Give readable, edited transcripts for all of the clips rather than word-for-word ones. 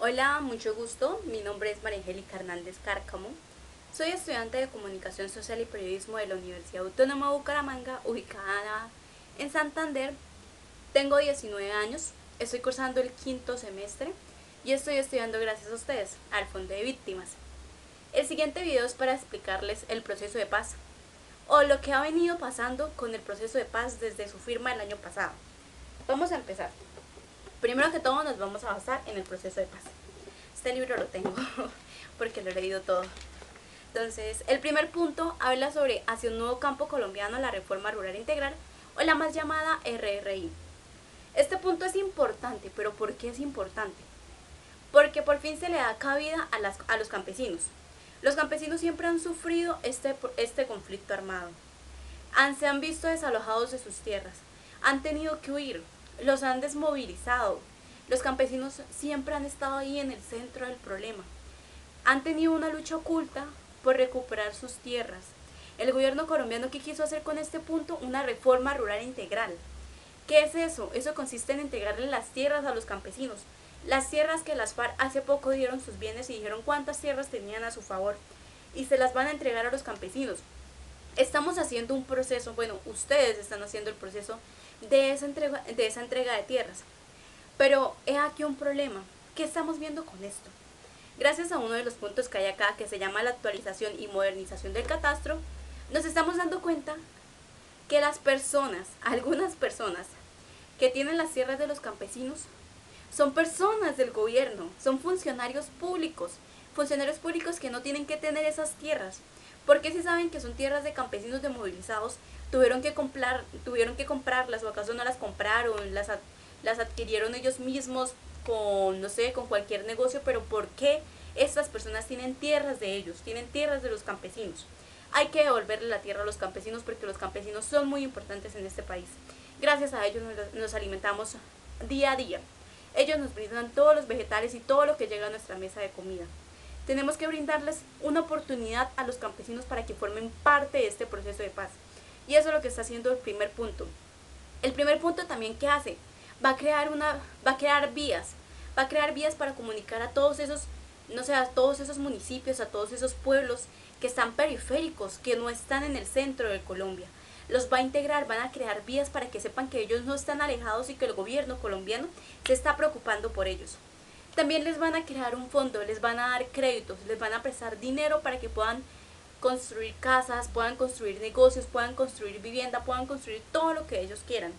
Hola, mucho gusto. Mi nombre es María Angélica Hernández Cárcamo. Soy estudiante de Comunicación Social y Periodismo de la Universidad Autónoma de Bucaramanga, ubicada en Santander. Tengo 19 años, estoy cursando el quinto semestre y estoy estudiando gracias a ustedes, al Fondo de Víctimas. El siguiente video es para explicarles el proceso de paz, o lo que ha venido pasando con el proceso de paz desde su firma el año pasado. Vamos a empezar. Primero que todo nos vamos a basar en el proceso de paz. Este libro lo tengo porque lo he leído todo. Entonces, el primer punto habla sobre hacia un nuevo campo colombiano, la reforma rural integral o la más llamada RRI. Este punto es importante, pero ¿por qué es importante? Porque por fin se le da cabida a los campesinos. Los campesinos siempre han sufrido este conflicto armado. Se han visto desalojados de sus tierras, han tenido que huir, los han desmovilizado. Los campesinos siempre han estado ahí en el centro del problema. Han tenido una lucha oculta por recuperar sus tierras. El gobierno colombiano, ¿qué quiso hacer con este punto? Una reforma rural integral. ¿Qué es eso? Eso consiste en integrarle las tierras a los campesinos. Las tierras que las FARC hace poco dieron sus bienes y dijeron cuántas tierras tenían a su favor. Y se las van a entregar a los campesinos. Estamos haciendo un proceso, bueno, ustedes están haciendo el proceso de esa entrega de tierras. Pero he aquí un problema. ¿Qué estamos viendo con esto? Gracias a uno de los puntos que hay acá, que se llama la actualización y modernización del catastro, nos estamos dando cuenta que las personas, algunas personas que tienen las tierras de los campesinos, son personas del gobierno, son funcionarios públicos que no tienen que tener esas tierras, porque si saben que son tierras de campesinos demovilizados, tuvieron que comprarlas, o acaso no las compraron, las adquirieron ellos mismos con, no sé, con cualquier negocio, pero ¿por qué estas personas tienen tierras de ellos, tienen tierras de los campesinos? Hay que devolverle la tierra a los campesinos porque los campesinos son muy importantes en este país. Gracias a ellos nos alimentamos día a día. Ellos nos brindan todos los vegetales y todo lo que llega a nuestra mesa de comida. Tenemos que brindarles una oportunidad a los campesinos para que formen parte de este proceso de paz. Y eso es lo que está haciendo el primer punto. El primer punto también, ¿qué hace? Va a crear vías para comunicar a todos esos, no sé, a todos esos municipios, a todos esos pueblos que están periféricos, que no están en el centro de Colombia. Los va a integrar, van a crear vías para que sepan que ellos no están alejados y que el gobierno colombiano se está preocupando por ellos. También les van a crear un fondo, les van a dar créditos, les van a prestar dinero para que puedan construir casas, puedan construir negocios, puedan construir vivienda, puedan construir todo lo que ellos quieran.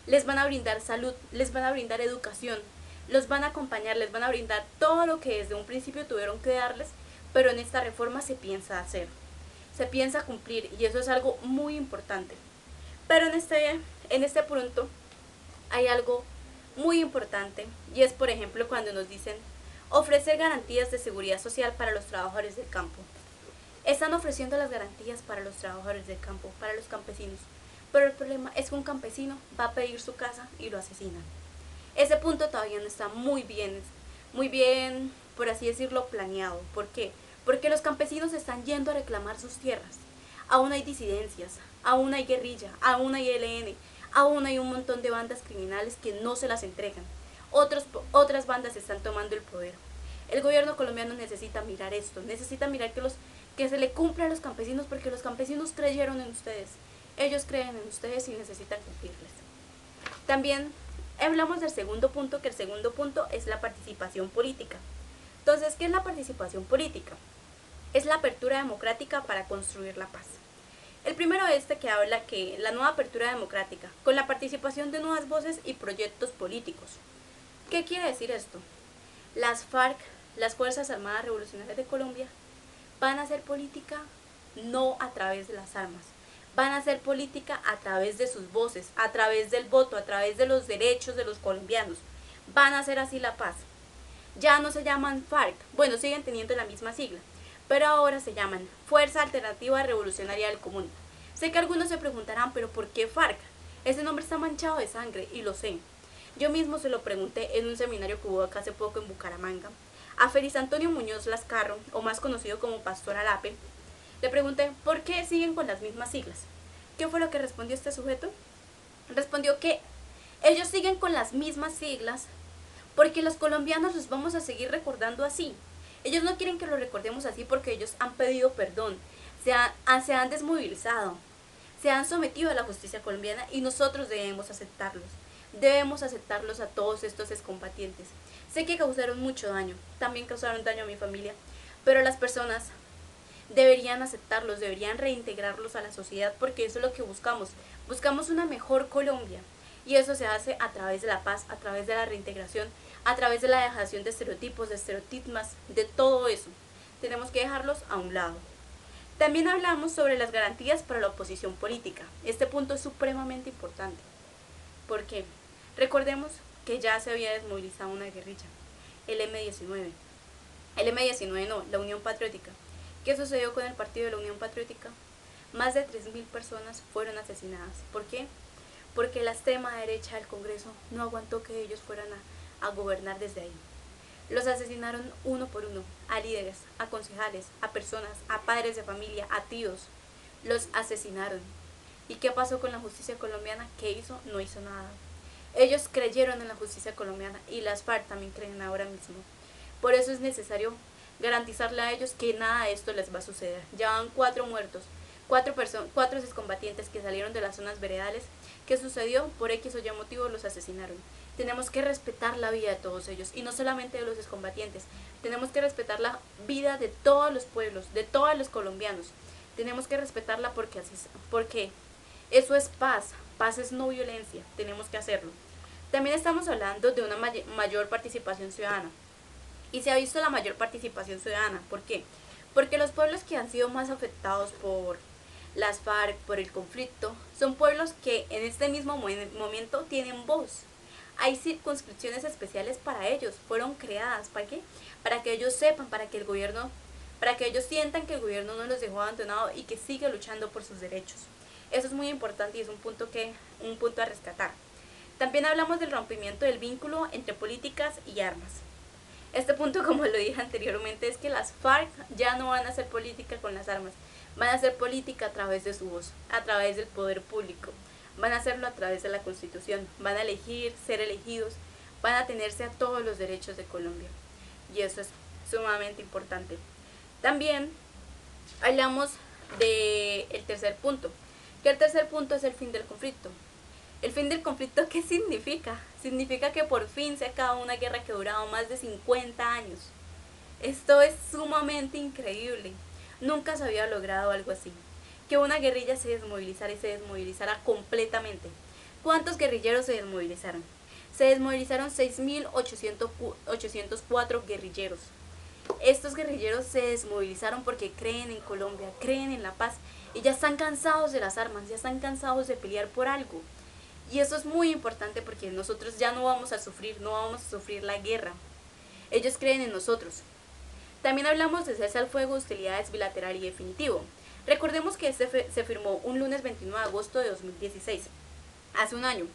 Les van a brindar salud, les van a brindar educación, los van a acompañar, les van a brindar todo lo que desde un principio tuvieron que darles, pero en esta reforma se piensa hacer, se piensa cumplir, y eso es algo muy importante. Pero en este punto hay algo muy importante, y es, por ejemplo, cuando nos dicen ofrecer garantías de seguridad social para los trabajadores del campo. Están ofreciendo las garantías para los trabajadores del campo, para los campesinos, pero el problema es que un campesino va a pedir su casa y lo asesinan. Ese punto todavía no está muy bien, por así decirlo, planeado. ¿Por qué? Porque los campesinos están yendo a reclamar sus tierras. Aún hay disidencias, aún hay guerrilla, aún hay ELN, aún hay un montón de bandas criminales que no se las entregan. Otras bandas están tomando el poder. El gobierno colombiano necesita mirar esto, necesita mirar que se le cumpla a los campesinos, porque los campesinos creyeron en ustedes. Ellos creen en ustedes y necesitan cumplirles. También hablamos del segundo punto, que el segundo punto es la participación política. Entonces, ¿qué es la participación política? Es la apertura democrática para construir la paz. El primero que habla que la nueva apertura democrática, con la participación de nuevas voces y proyectos políticos. ¿Qué quiere decir esto? Las FARC, las Fuerzas Armadas Revolucionarias de Colombia, van a hacer política no a través de las armas, van a hacer política a través de sus voces, a través del voto, a través de los derechos de los colombianos. Van a hacer así la paz. Ya no se llaman FARC, bueno, siguen teniendo la misma sigla, pero ahora se llaman Fuerza Alternativa Revolucionaria del Común. Sé que algunos se preguntarán, pero ¿por qué FARC? Ese nombre está manchado de sangre, y lo sé. Yo mismo se lo pregunté en un seminario que hubo acá hace poco en Bucaramanga a Félix Antonio Muñoz Lascarro, o más conocido como Pastor Alape. Le pregunté, ¿por qué siguen con las mismas siglas? ¿Qué fue lo que respondió este sujeto? Respondió que ellos siguen con las mismas siglas porque los colombianos los vamos a seguir recordando así. Ellos no quieren que los recordemos así porque ellos han pedido perdón, se han desmovilizado, se han sometido a la justicia colombiana y nosotros debemos aceptarlos. Debemos aceptarlos a todos estos excombatientes. Sé que causaron mucho daño, también causaron daño a mi familia, pero las personas deberían aceptarlos, deberían reintegrarlos a la sociedad porque eso es lo que buscamos. Buscamos una mejor Colombia y eso se hace a través de la paz, a través de la reintegración, a través de la dejación de estereotipos, de estereotipas, de todo eso. Tenemos que dejarlos a un lado. También hablamos sobre las garantías para la oposición política. Este punto es supremamente importante. ¿Por qué? Recordemos que ya se había desmovilizado una guerrilla, el M-19. El M-19 no, la Unión Patriótica. ¿Qué sucedió con el partido de la Unión Patriótica? Más de 3.000 personas fueron asesinadas. ¿Por qué? Porque la extrema derecha del Congreso no aguantó que ellos fueran a gobernar desde ahí. Los asesinaron uno por uno, a líderes, a concejales, a personas, a padres de familia, a tíos. Los asesinaron. ¿Y qué pasó con la justicia colombiana? ¿Qué hizo? No hizo nada. Ellos creyeron en la justicia colombiana y las FARC también creen ahora mismo. Por eso es necesario garantizarle a ellos que nada de esto les va a suceder. Ya van 4 muertos, 4 excombatientes que salieron de las zonas veredales. ¿Qué sucedió? Por X o Y motivo los asesinaron. Tenemos que respetar la vida de todos ellos y no solamente de los excombatientes. Tenemos que respetar la vida de todos los pueblos, de todos los colombianos. Tenemos que respetarla porque eso es paz. Paz es no violencia. Tenemos que hacerlo. También estamos hablando de una mayor participación ciudadana. Y se ha visto la mayor participación ciudadana. ¿Por qué? Porque los pueblos que han sido más afectados por las FARC, por el conflicto, son pueblos que en este mismo momento tienen voz. Hay circunscripciones especiales para ellos, fueron creadas, ¿para qué? Para que ellos sepan, para que ellos sientan que el gobierno no los dejó abandonados y que sigue luchando por sus derechos. Eso es muy importante y es un punto a rescatar. También hablamos del rompimiento del vínculo entre políticas y armas. Este punto, como lo dije anteriormente, es que las FARC ya no van a hacer política con las armas, van a hacer política a través de su voz, a través del poder público, van a hacerlo a través de la Constitución, van a elegir, ser elegidos, van a tenerse a todos los derechos de Colombia. Y eso es sumamente importante. También hablamos del tercer punto, que el tercer punto es el fin del conflicto. ¿El fin del conflicto qué significa? Significa que por fin se acaba una guerra que ha durado más de 50 años. Esto es sumamente increíble. Nunca se había logrado algo así. Que una guerrilla se desmovilizara y se desmovilizara completamente. ¿Cuántos guerrilleros se desmovilizaron? Se desmovilizaron 6.804 guerrilleros. Estos guerrilleros se desmovilizaron porque creen en Colombia, creen en la paz y ya están cansados de las armas, ya están cansados de pelear por algo. Y eso es muy importante porque nosotros ya no vamos a sufrir la guerra. Ellos creen en nosotros. También hablamos de cese al fuego, hostilidades bilateral y definitivo. Recordemos que se firmó un lunes 29 de agosto de 2016, hace un año.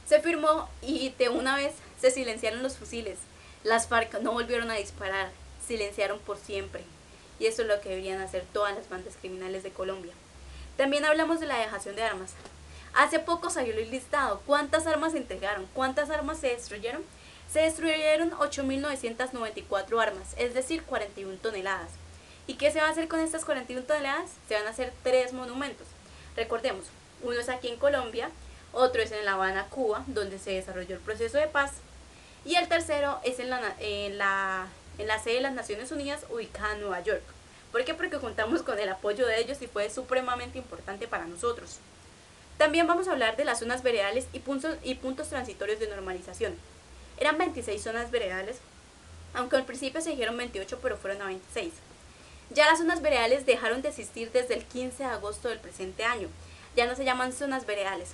Se firmó y de una vez se silenciaron los fusiles. Las FARC no volvieron a disparar, silenciaron por siempre. Y eso es lo que deberían hacer todas las bandas criminales de Colombia. También hablamos de la dejación de armas. Hace poco salió el listado. ¿Cuántas armas se entregaron? ¿Cuántas armas se destruyeron? Se destruyeron 8.994 armas, es decir, 41 toneladas. ¿Y qué se va a hacer con estas 41 toneladas? Se van a hacer 3 monumentos. Recordemos, uno es aquí en Colombia, otro es en La Habana, Cuba, donde se desarrolló el proceso de paz, y el tercero es en la sede de las Naciones Unidas, ubicada en Nueva York. ¿Por qué? Porque contamos con el apoyo de ellos y fue supremamente importante para nosotros. También vamos a hablar de las zonas veredales y puntos transitorios de normalización. Eran 26 zonas veredales, aunque al principio se dijeron 28, pero fueron a 26. Ya las zonas veredales dejaron de existir desde el 15 de agosto del presente año. Ya no se llaman zonas veredales.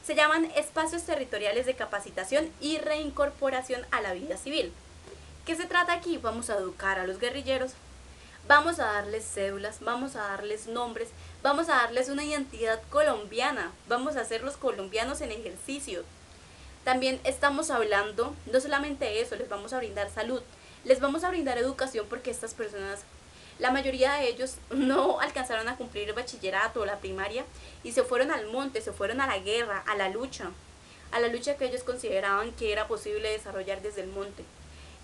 Se llaman espacios territoriales de capacitación y reincorporación a la vida civil. ¿Qué se trata aquí? Vamos a educar a los guerrilleros, vamos a darles cédulas, vamos a darles nombres, vamos a darles una identidad colombiana, vamos a hacerlos colombianos en ejercicio. También estamos hablando, no solamente de eso, les vamos a brindar salud, les vamos a brindar educación porque estas personas, la mayoría de ellos no alcanzaron a cumplir el bachillerato o la primaria y se fueron al monte, se fueron a la guerra, a la lucha, a la lucha que ellos consideraban que era posible desarrollar desde el monte.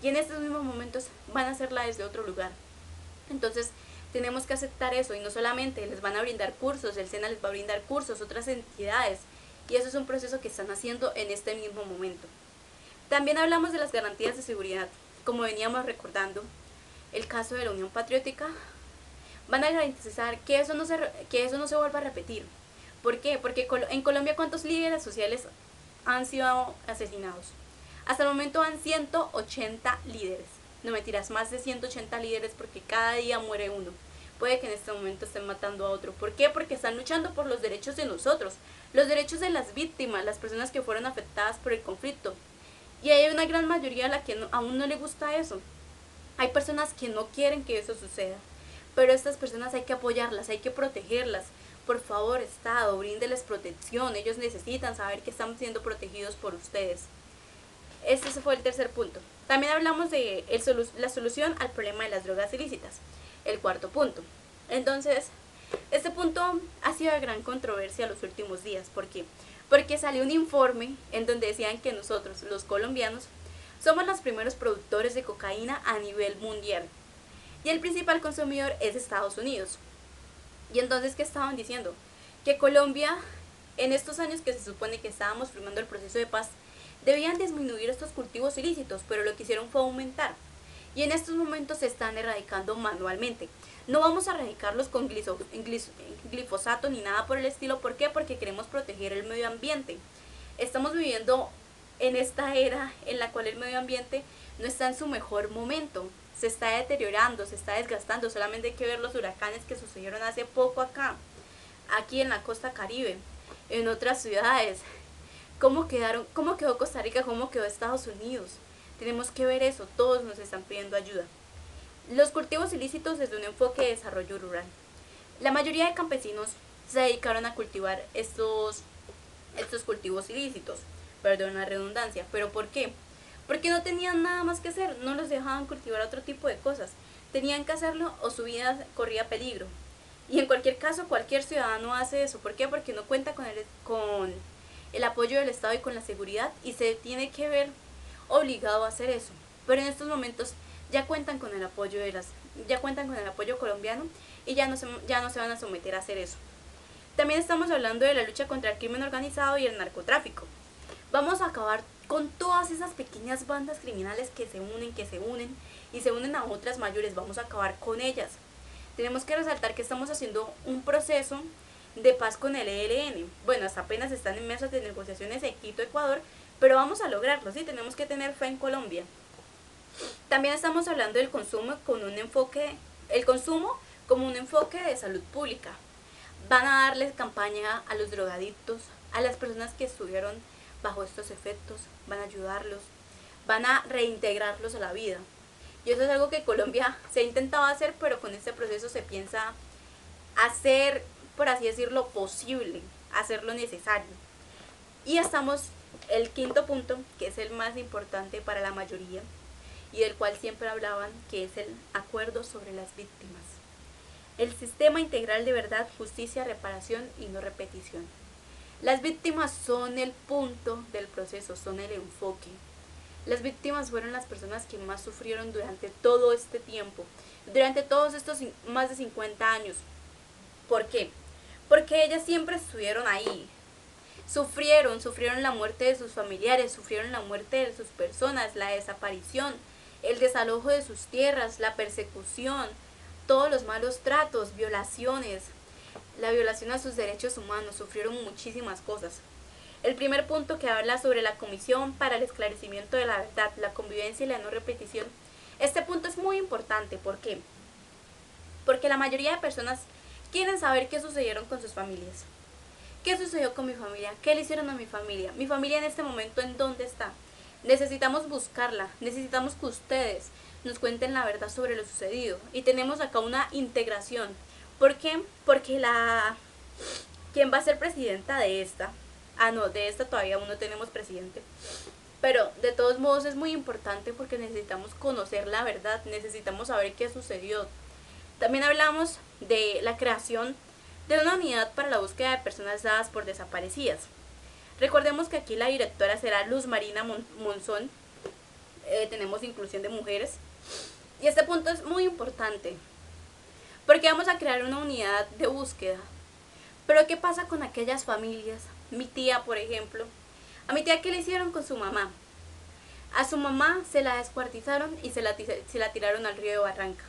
Y en estos mismos momentos van a hacerla desde otro lugar. Entonces tenemos que aceptar eso, y no solamente les van a brindar cursos, el SENA les va a brindar cursos, otras entidades, y eso es un proceso que están haciendo en este mismo momento. También hablamos de las garantías de seguridad. Como veníamos recordando, el caso de la Unión Patriótica, van a garantizar que eso no se vuelva a repetir. ¿Por qué? Porque en Colombia, ¿cuántos líderes sociales han sido asesinados? Hasta el momento van 180 líderes. No mentiras, más de 180 líderes, porque cada día muere uno. Puede que en este momento estén matando a otro. ¿Por qué? Porque están luchando por los derechos de nosotros, los derechos de las víctimas, las personas que fueron afectadas por el conflicto. Y hay una gran mayoría a la que aún no le gusta eso. Hay personas que no quieren que eso suceda, pero estas personas hay que apoyarlas, hay que protegerlas. Por favor, Estado, bríndeles protección. Ellos necesitan saber que están siendo protegidos por ustedes. Este fue el tercer punto. También hablamos de la solución al problema de las drogas ilícitas, el cuarto punto. Entonces, este punto ha sido de gran controversia los últimos días. ¿Por qué? Porque salió un informe en donde decían que nosotros, los colombianos, somos los primeros productores de cocaína a nivel mundial, y el principal consumidor es Estados Unidos. Y entonces, ¿qué estaban diciendo? Que Colombia, en estos años que se supone que estábamos firmando el proceso de paz, debían disminuir estos cultivos ilícitos, pero lo que hicieron fue aumentar. Y en estos momentos se están erradicando manualmente. No vamos a erradicarlos con glifosato ni nada por el estilo. ¿Por qué? Porque queremos proteger el medio ambiente. Estamos viviendo en esta era en la cual el medio ambiente no está en su mejor momento. Se está deteriorando, se está desgastando. Solamente hay que ver los huracanes que sucedieron hace poco aquí en la costa Caribe, en otras ciudades. ¿Cómo quedó Costa Rica? ¿Cómo quedó Estados Unidos? Tenemos que ver eso, todos nos están pidiendo ayuda. Los cultivos ilícitos desde un enfoque de desarrollo rural. La mayoría de campesinos se dedicaron a cultivar estos cultivos ilícitos, perdón la redundancia. ¿Pero por qué? Porque no tenían nada más que hacer, no los dejaban cultivar otro tipo de cosas. Tenían que hacerlo o su vida corría peligro. Y en cualquier caso, cualquier ciudadano hace eso. ¿Por qué? Porque no cuenta con el apoyo del Estado y con la seguridad, y se tiene que ver obligado a hacer eso. Pero en estos momentos ya cuentan con el apoyo colombiano, y ya no se van a someter a hacer eso. También estamos hablando de la lucha contra el crimen organizado y el narcotráfico. Vamos a acabar con todas esas pequeñas bandas criminales que se unen y se unen a otras mayores. Vamos a acabar con ellas. Tenemos que resaltar que estamos haciendo un proceso de paz con el ELN. Bueno, hasta apenas están en mesas de negociaciones en Quito, Ecuador, pero vamos a lograrlo, ¿sí? Tenemos que tener fe en Colombia. También estamos hablando del consumo como un enfoque de salud pública. Van a darles campaña a los drogadictos, a las personas que estuvieron bajo estos efectos, van a ayudarlos, van a reintegrarlos a la vida. Y eso es algo que Colombia se ha intentado hacer, pero con este proceso se piensa hacer, por así decirlo, posible, hacer lo necesario. Y estamos el quinto punto, que es el más importante para la mayoría y del cual siempre hablaban, que es el acuerdo sobre las víctimas. El sistema integral de verdad, justicia, reparación y no repetición. Las víctimas son el punto del proceso, son el enfoque. Las víctimas fueron las personas que más sufrieron durante todo este tiempo, durante todos estos más de 50 años. ¿Por qué? Porque ellas siempre estuvieron ahí. Sufrieron la muerte de sus familiares, sufrieron la muerte de sus personas, la desaparición, el desalojo de sus tierras, la persecución, todos los malos tratos, violaciones, la violación a sus derechos humanos. Sufrieron muchísimas cosas. El primer punto, que habla sobre la Comisión para el Esclarecimiento de la Verdad, la Convivencia y la No Repetición. Este punto es muy importante. ¿Por qué? Porque la mayoría de personas quieren saber qué sucedieron con sus familias. ¿Qué sucedió con mi familia? ¿Qué le hicieron a mi familia? ¿Mi familia en este momento en dónde está? Necesitamos buscarla, necesitamos que ustedes nos cuenten la verdad sobre lo sucedido. Y tenemos acá una integración. ¿Por qué? Porque quien va a ser presidenta de esta, de esta todavía aún no tenemos presidente, pero de todos modos es muy importante porque necesitamos conocer la verdad, necesitamos saber qué sucedió. También hablamos de la creación de una unidad para la búsqueda de personas dadas por desaparecidas. Recordemos que aquí la directora será Luz Marina Monzón. Tenemos inclusión de mujeres. Y este punto es muy importante, porque vamos a crear una unidad de búsqueda. Pero ¿qué pasa con aquellas familias? Mi tía, por ejemplo. A mi tía, ¿qué le hicieron con su mamá? A su mamá se la descuartizaron y se la tiraron al río de Barranca.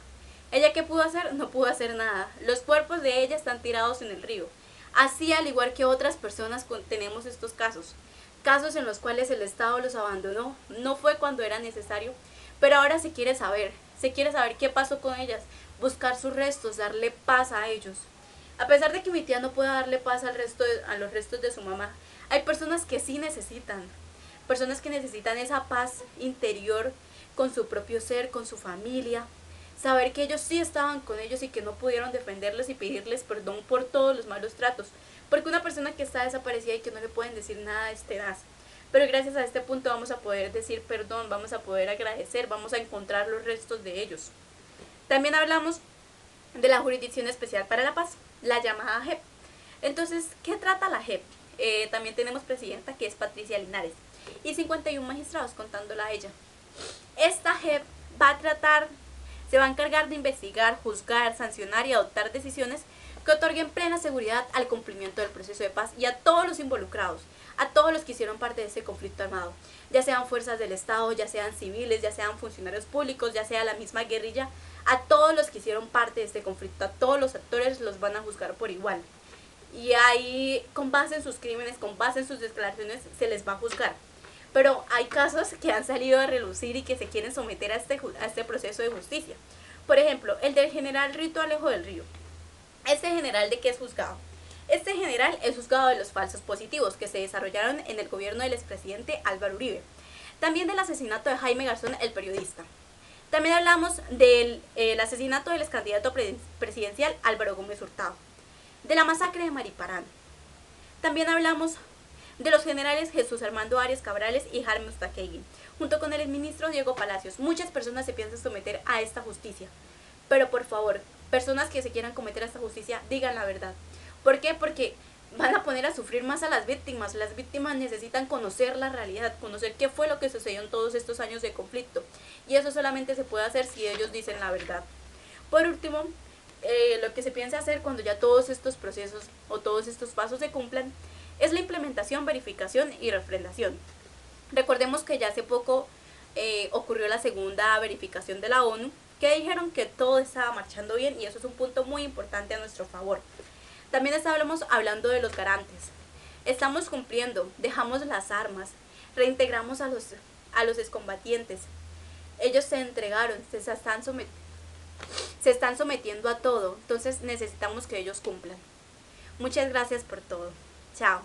¿Ella qué pudo hacer? No pudo hacer nada. Los cuerpos de ella están tirados en el río. Así, al igual que otras personas, tenemos estos casos. Casos en los cuales el Estado los abandonó. No fue cuando era necesario, pero ahora se quiere saber. Se quiere saber qué pasó con ellas. Buscar sus restos, darle paz a ellos. A pesar de que mi tía no pueda darle paz a los restos de su mamá, hay personas que sí necesitan. Personas que necesitan esa paz interior con su propio ser, con su familia. Saber que ellos sí estaban con ellos y que no pudieron defenderlos y pedirles perdón por todos los malos tratos. Porque una persona que está desaparecida y que no le pueden decir nada es tenaz. Pero gracias a este punto vamos a poder decir perdón, vamos a poder agradecer, vamos a encontrar los restos de ellos. También hablamos de la Jurisdicción Especial para la Paz, la llamada JEP. Entonces, ¿qué trata la JEP? También tenemos presidenta, que es Patricia Linares, y 51 magistrados contándola a ella. Esta JEP se va a encargar de investigar, juzgar, sancionar y adoptar decisiones que otorguen plena seguridad al cumplimiento del proceso de paz y a todos los involucrados, a todos los que hicieron parte de ese conflicto armado, ya sean fuerzas del Estado, ya sean civiles, ya sean funcionarios públicos, ya sea la misma guerrilla. A todos los que hicieron parte de este conflicto, a todos los actores los van a juzgar por igual. Y ahí, con base en sus crímenes, con base en sus declaraciones, se les va a juzgar. Pero hay casos que han salido a relucir y que se quieren someter a este proceso de justicia. Por ejemplo, el del general Rito Alejo del Río. ¿Este general de qué es juzgado? Este general es juzgado de los falsos positivos que se desarrollaron en el gobierno del expresidente Álvaro Uribe. También del asesinato de Jaime Garzón, el periodista. También hablamos del asesinato del excandidato presidencial Álvaro Gómez Hurtado. De la masacre de Mariparán. También hablamos de los generales Jesús Armando Arias Cabrales y Jaime Ustaquegui, junto con el exministro Diego Palacios. Muchas personas se piensan someter a esta justicia. Pero por favor, personas que se quieran cometer a esta justicia, digan la verdad. ¿Por qué? Porque van a poner a sufrir más a las víctimas. Las víctimas necesitan conocer la realidad, conocer qué fue lo que sucedió en todos estos años de conflicto. Y eso solamente se puede hacer si ellos dicen la verdad. Por último, lo que se piensa hacer cuando ya todos estos procesos o todos estos pasos se cumplan es la implementación, verificación y refrendación. Recordemos que ya hace poco ocurrió la segunda verificación de la ONU, que dijeron que todo estaba marchando bien y eso es un punto muy importante a nuestro favor. También estábamos hablando de los garantes. Estamos cumpliendo, dejamos las armas, reintegramos a los excombatientes. Ellos se entregaron, se están sometiendo a todo, entonces necesitamos que ellos cumplan. Muchas gracias por todo. Chao.